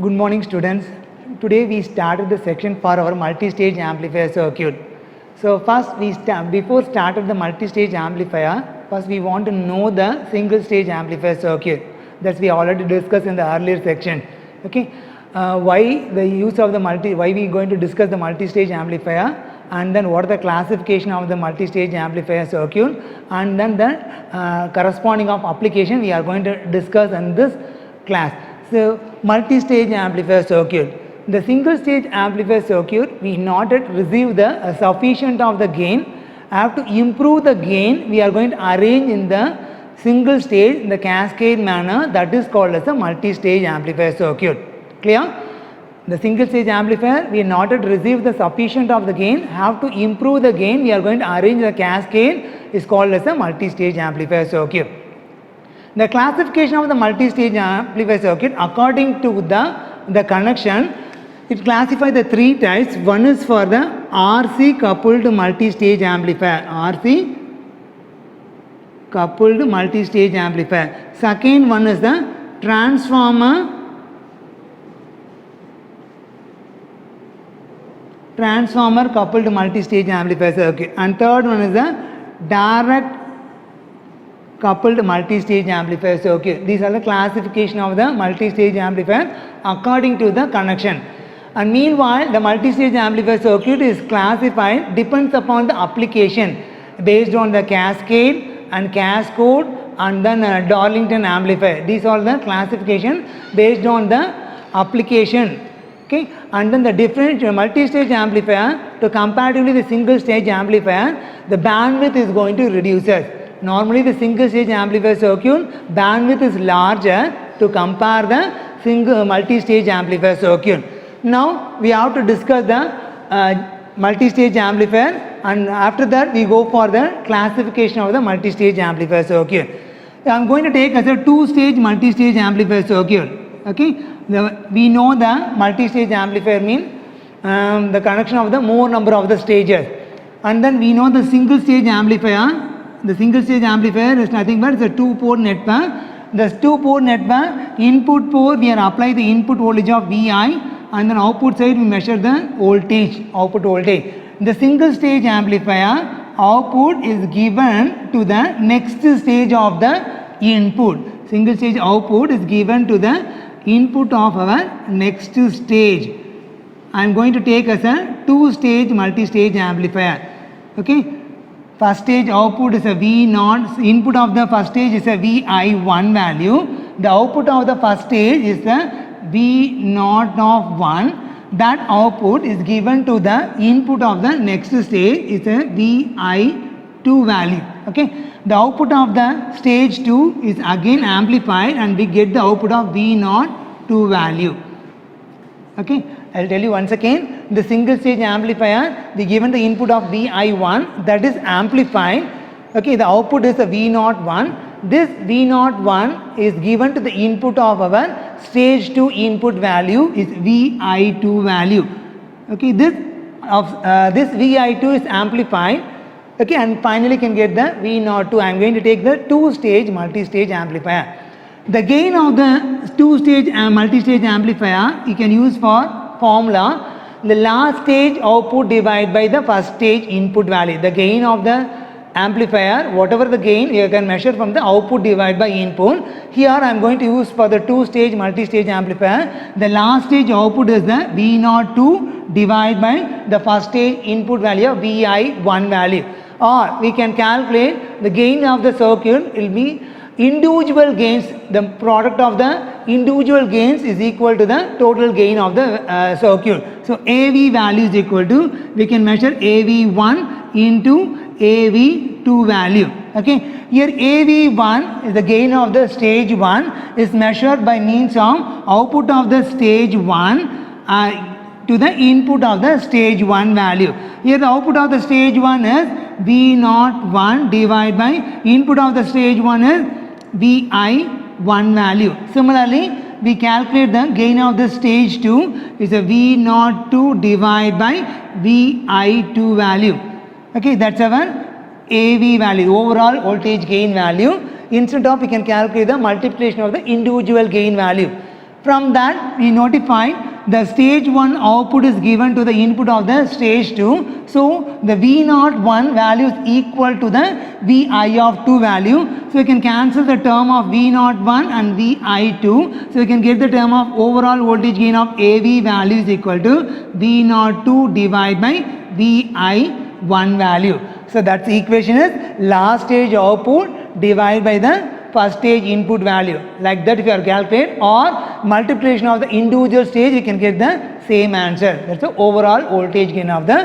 Good morning students. Today we started the section for our multi-stage amplifier circuit. So first before start of the multi-stage amplifier, first we want to know the single stage amplifier circuit. That's we already discussed in the earlier section. Okay, why the use of the why we going to discuss the multi-stage amplifier, and then what are the classification of the multi-stage amplifier circuit, and then the corresponding of application we are going to discuss in this class. So, multi-stage amplifier circuit. The single stage amplifier circuit, we not yet receive the sufficient of the gain. Have to improve the gain, we are going to arrange in the single stage in the cascade manner, that is called as a multi-stage amplifier circuit. Clear? The single stage amplifier, we not yet receive the sufficient of the gain, have to improve the gain, we are going to arrange the cascade, is called as a multi-stage amplifier circuit. The classification of the multi-stage amplifier circuit according to the connection, it classifies the three types. One is for the RC coupled multi-stage amplifier, RC coupled multi-stage amplifier. Second one is the transformer coupled multi-stage amplifier circuit, and third one is the direct coupled multi-stage amplifier circuit. These are the classification of the multi-stage amplifier according to the connection. And meanwhile, the multi-stage amplifier circuit is classified depends upon the application based on the cascade and cascode and then Darlington amplifier. These are the classification based on the application. Okay, and then the different multi-stage amplifier to comparatively the single stage amplifier, the bandwidth is going to reduce. Normally the single stage amplifier circuit bandwidth is larger to compare the single multi-stage amplifier circuit. Now we have to discuss the multi-stage amplifier, and after that we go for the classification of the multi-stage amplifier circuit. I am going to take as a two-stage multi-stage amplifier circuit. Okay, we know the multi-stage amplifier means the connection of the more number of the stages, and then we know the single stage amplifier. The single stage amplifier is nothing but it's a two-port network. The two-port network, input port we are apply the input voltage of Vi, and then output side we measure the voltage, output voltage. The single stage amplifier output is given to the next stage of the input. Single stage output is given to the input of our next stage. I am going to take as a two-stage multi-stage amplifier. Okay. First stage output is a V0, input of the first stage is a Vi1 value. The output of the first stage is a V0 of 1. That output is given to the input of the next stage is a Vi2 value. Okay. The output of the stage 2 is again amplified and we get the output of V0 2 value. Okay. I will tell you once again, the single stage amplifier, they given the input of Vi1 that is amplified. Okay, the output is a V01. This V01 is given to the input of our stage 2 input value is Vi2 value. Okay, this Vi2 is amplified. Okay, and finally can get the V02. I am going to take the two-stage multi-stage amplifier. The gain of the two-stage multi-stage amplifier you can use for formula, the last stage output divided by the first stage input value. The gain of the amplifier, whatever the gain you can measure from the output divided by input. Here I am going to use for the two-stage multi-stage amplifier, the last stage output is the V02 divided by the first stage input value of Vi1 value. Or we can calculate the gain of the circuit will be individual gains, the product of the individual gains is equal to the total gain of the circuit. So AV value is equal to, we can measure AV1 into AV2 value. Okay, here AV1 is the gain of the stage 1 is measured by means of output of the stage 1 to the input of the stage 1 value. Here the output of the stage 1 is V01 divided by input of the stage 1 is Vi1 value. Similarly, we calculate the gain of the stage 2 is a V02 divided by Vi2 value. Okay, that's our AV value, overall voltage gain value. Instead of we can calculate the multiplication of the individual gain value. From that we notify the stage 1 output is given to the input of the stage 2. So the V01 value is equal to the Vi of 2 value. So you can cancel the term of V01 and Vi2. So you can get the term of overall voltage gain of AV value is equal to V02 divided by Vi1 value. So that's the equation is last stage output divided by the first stage input value. Like that if you are calculate or multiplication of the individual stage, you can get the same answer. That's the overall voltage gain of the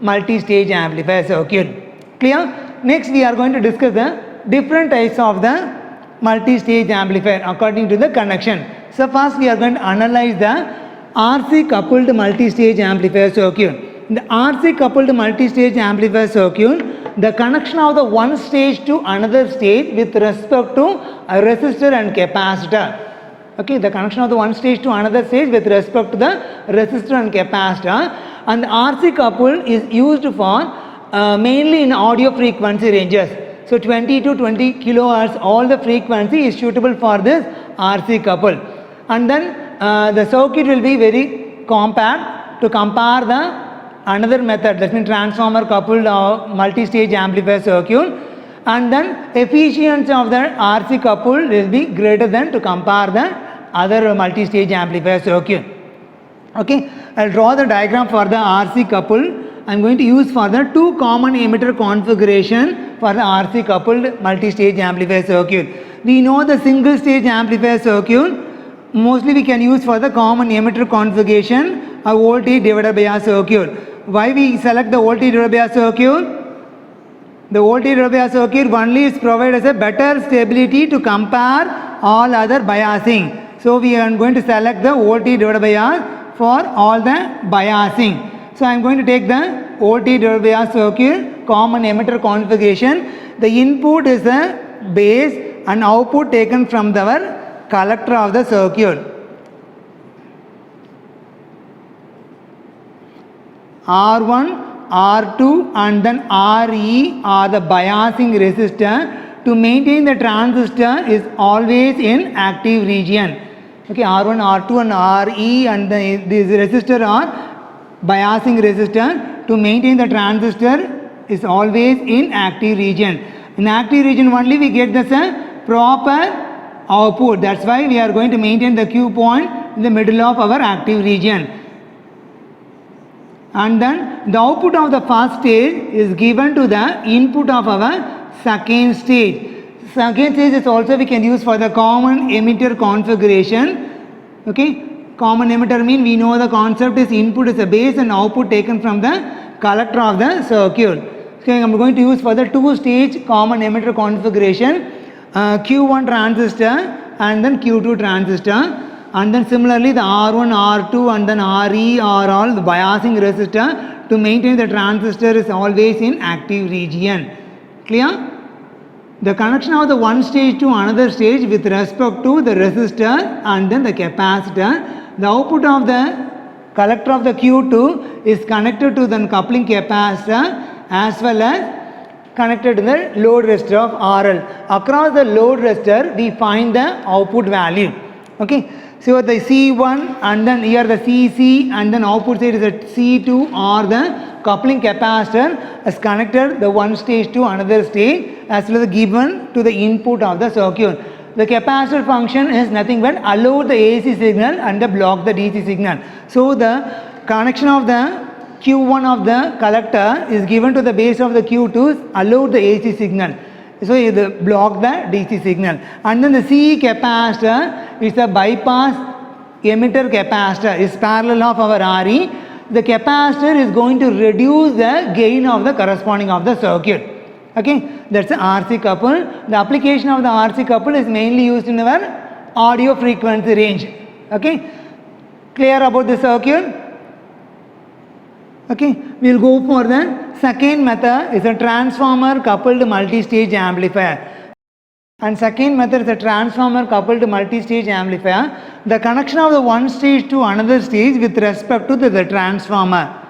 multi-stage amplifier circuit. Clear? Next we are going to discuss the different types of the multi-stage amplifier according to the connection. So first we are going to analyze the RC coupled multi-stage amplifier circuit. In the RC coupled multi-stage amplifier circuit, the connection of the one stage to another stage with respect to a resistor and capacitor. Okay, the connection of the one stage to another stage with respect to the resistor and capacitor, and the RC couple is used for mainly in audio frequency ranges. So 20 to 20 kilohertz, all the frequency is suitable for this RC couple. And then the circuit will be very compact to compare the another method, that means transformer coupled multi-stage amplifier circuit, and then efficiency of the RC coupled will be greater than to compare the other multi-stage amplifier circuit. Okay, I'll draw the diagram for the RC coupled. I'm going to use for the two common emitter configuration for the RC coupled multi-stage amplifier circuit. We know the single stage amplifier circuit mostly we can use for the common emitter configuration a voltage divided by a circuit. Why we select the voltage divided by a circuit? The voltage divided by a circuit only is provided as a better stability to compare all other biasing. So we are going to select the voltage divided by R for all the biasing. So I am going to take the voltage divided by R circuit common emitter configuration. The input is the base and output taken from our collector of the circuit. R1, R2 and then RE are the biasing resistor. To maintain the transistor is always in active region. Okay, R1, R2 and RE and these resistor are biasing resistor. To maintain the transistor is always in active region. In active region only we get the proper output. That's why we are going to maintain the Q point in the middle of our active region. And then the output of the first stage is given to the input of our second stage. Second stage is also we can use for the common emitter configuration. Okay, common emitter mean we know the concept is input is a base and output taken from the collector of the circuit. Okay, I am going to use for the two stage common emitter configuration Q1 transistor and then Q2 transistor. And then similarly the R1, R2 and then RE are all the biasing resistor. To maintain the transistor is always in active region. Clear? The connection of the one stage to another stage with respect to the resistor and then the capacitor. The output of the collector of the Q2 is connected to the coupling capacitor as well as connected to the load resistor of RL. Across the load resistor we find the output value. Okay. So the C1 and then here the CC and then output side is the C2 or the coupling capacitor is connected the one stage to another stage as well as given to the input of the circuit. The capacitor function is nothing but allow the AC signal and block the DC signal. So the connection of the Q1 of the collector is given to the base of the Q2 allow the AC signal. So it block the DC signal. And then the CE capacitor is a bypass emitter capacitor is parallel of our RE. The capacitor is going to reduce the gain of the corresponding of the circuit. Okay, that's the RC couple. The application of the RC couple is mainly used in our audio frequency range. Okay, clear about the circuit? Okay, we will go for the second method is a transformer coupled multi-stage amplifier. And second method is a transformer coupled multi-stage amplifier. The connection of the one stage to another stage with respect to the transformer.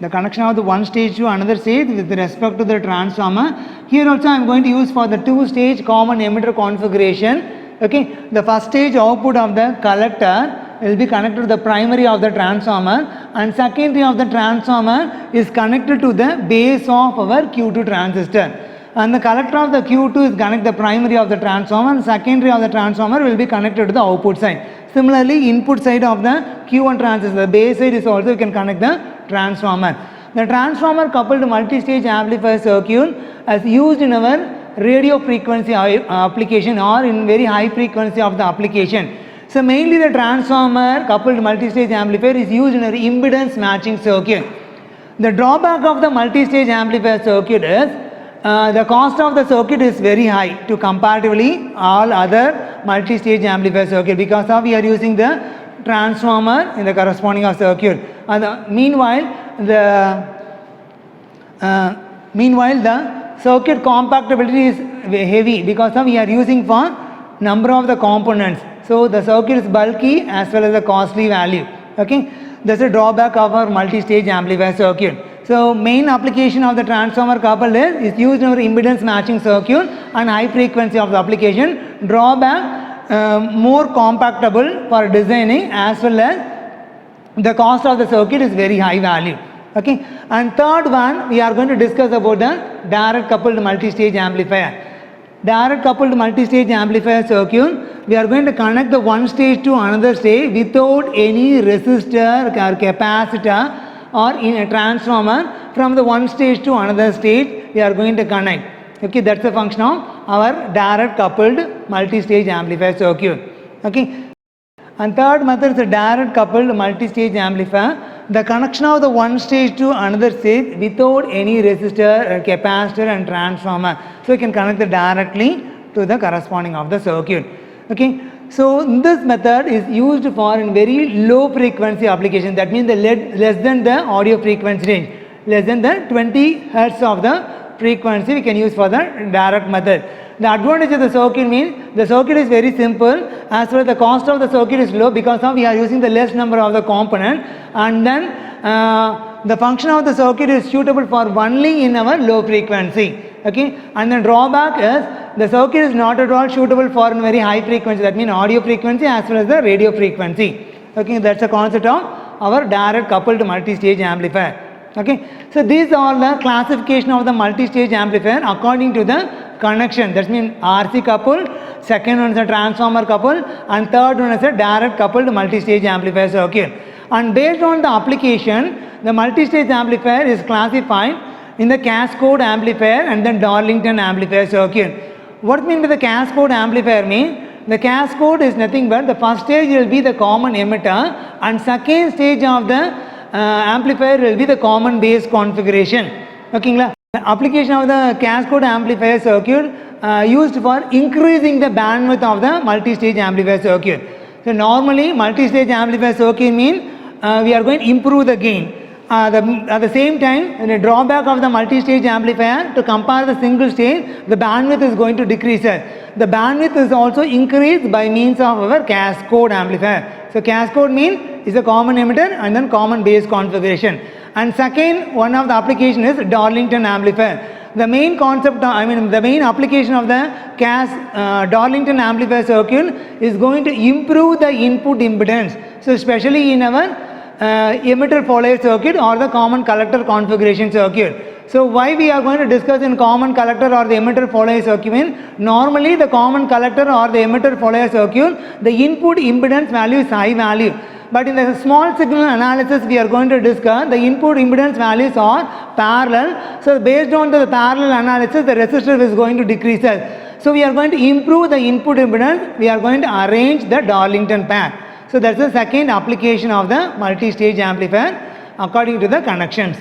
The connection of the one stage to another stage with respect to the transformer. Here also I am going to use for the two stage common emitter configuration. Okay, the first stage output of the collector will be connected to the primary of the transformer, and secondary of the transformer is connected to the base of our Q2 transistor. And the collector of the Q2 is connect the primary of the transformer, and secondary of the transformer will be connected to the output side. Similarly, input side of the Q1 transistor, the base side is also you can connect the transformer. The transformer coupled multi-stage amplifier circuit is used in our radio frequency application or in very high frequency of the application. So mainly the transformer coupled multi-stage amplifier is used in an impedance matching circuit. The drawback of the multi-stage amplifier circuit is the cost of the circuit is very high to comparatively all other multi-stage amplifier circuit, because of we are using the transformer in the corresponding of circuit. Meanwhile the circuit compactability is heavy because of we are using for number of the components. So the circuit is bulky as well as the costly value. Okay, that's a drawback of our multi-stage amplifier circuit. So main application of the transformer coupled is used in our impedance matching circuit and high frequency of the application. Drawback, more compactable for designing as well as the cost of the circuit is very high value. Okay, and third one we are going to discuss about the direct coupled multi-stage amplifier. Direct coupled multi-stage amplifier circuit, we are going to connect the one stage to another stage without any resistor or capacitor or in a transformer. From the one stage to another stage we are going to connect. Okay, that's the function of our direct coupled multi-stage amplifier circuit. Okay, and third method is a direct coupled multi-stage amplifier. The connection of the one stage to another stage without any resistor, capacitor and transformer. So you can connect it directly to the corresponding of the circuit. Okay, so this method is used for in very low frequency application. That means the less than the audio frequency range, less than the 20 hertz of the frequency we can use for the direct method. The advantage of the circuit means the circuit is very simple, as well as the cost of the circuit is low because of we are using the less number of the component, and then the function of the circuit is suitable for only in our low frequency. Okay, and the drawback is the circuit is not at all suitable for in very high frequency, that means audio frequency as well as the radio frequency. Okay, that's the concept of our direct coupled multi-stage amplifier. Okay, so these are the classification of the multi-stage amplifier according to the connection. That means RC coupled, second one is a transformer coupled, and third one is a direct coupled multi-stage amplifier circuit. And based on the application, the multi-stage amplifier is classified in the cascode amplifier and then Darlington amplifier circuit. What mean by the cascode amplifier mean? The cascode is nothing but the first stage will be the common emitter, and second stage of the amplifier will be the common base configuration. Okay, the application of the cascode amplifier circuit used for increasing the bandwidth of the multi-stage amplifier circuit. So normally multi-stage amplifier circuit mean we are going to improve the gain. At the same time, the drawback of the multi-stage amplifier, to compare the single stage, the bandwidth is going to decrease. The bandwidth is also increased by means of our cascode amplifier. So cascode means is a common emitter and then common base configuration. And second one of the application is Darlington amplifier. The main concept, the main application of the Darlington amplifier circuit is going to improve the input impedance. So especially in our emitter follower circuit or the common collector configuration circuit. So why we are going to discuss in common collector or the emitter follower circuit? Normally the common collector or the emitter follower circuit, the input impedance value is high value. But in the small signal analysis we are going to discuss, the input impedance values are parallel. So based on the parallel analysis, the resistor is going to decrease. So we are going to improve the input impedance, we are going to arrange the Darlington pair. So that's the second application of the multi-stage amplifier according to the connections.